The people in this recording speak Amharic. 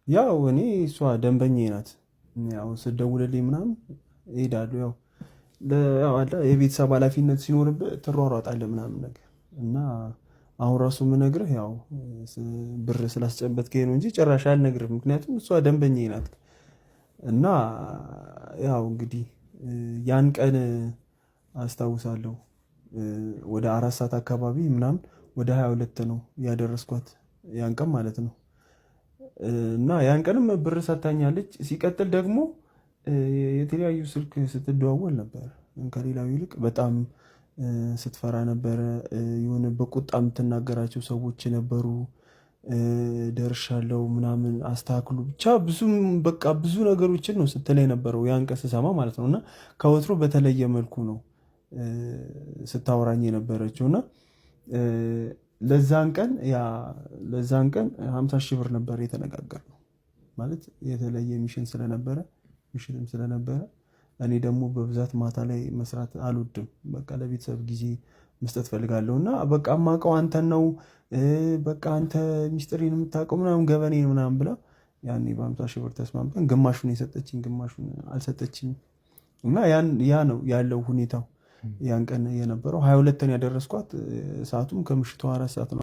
ያው እኔ እሷ ደንበኛዬ ናት። ያው ስደውልልኝ ምናምን እሄዳለሁ። ያው አለ የቤተሰብ ኃላፊነት ሲኖርብህ ትሯሯጣለህ ምናምን ነገር እና አሁን ራሱ የምነግርህ ያው ብር ስላስጨበጥከኝ ነው እንጂ ጭራሽ አልነግርህም። ምክንያቱም እሷ ደንበኛዬ ናት እና ያው እንግዲህ ያን ቀን አስታውሳለሁ። ወደ 4 ሰዓት አካባቢ ምናምን ወደ 22 ነው ያደረስኳት ያን ቀን ማለት ነው። እና ያን ቀንም ብር ሰታኛለች። ሲቀጥል ደግሞ የተለያዩ ስልክ ስትደዋወል ነበር። ከሌላው ይልቅ በጣም ስትፈራ ነበረ። የሆነ በቁጣ የምትናገራቸው ሰዎች ነበሩ። ደርሻለሁ ምናምን አስተካክሉ ብቻ ብዙም በቃ ብዙ ነገሮችን ነው ስትለኝ ነበረው ያን ቀን ስሰማ ማለት ነው። እና ከወትሮ በተለየ መልኩ ነው ስታወራኝ የነበረችው እና ለዛን ቀን 50 ሺህ ብር ነበር የተነጋገርነው። ማለት የተለየ ሚሽንም ስለነበረ እኔ ደግሞ በብዛት ማታ ላይ መስራት አልወድም። በቃ ለቤተሰብ ጊዜ መስጠት ፈልጋለሁ እና በቃ የማውቀው አንተን ነው። በቃ አንተ ሚስጥሬን የምታውቀው ምናምን ገበኔን ምናምን ብላ ያኔ በ50 ሺህ ብር ተስማምተን ግማሹን የሰጠችኝ ግማሹን አልሰጠችኝም። እና ያ ነው ያለው ሁኔታው። ያን ቀን የነበረው 22 ያደረስኳት ሰዓቱም ከምሽቱ 4 ሰዓት ነው።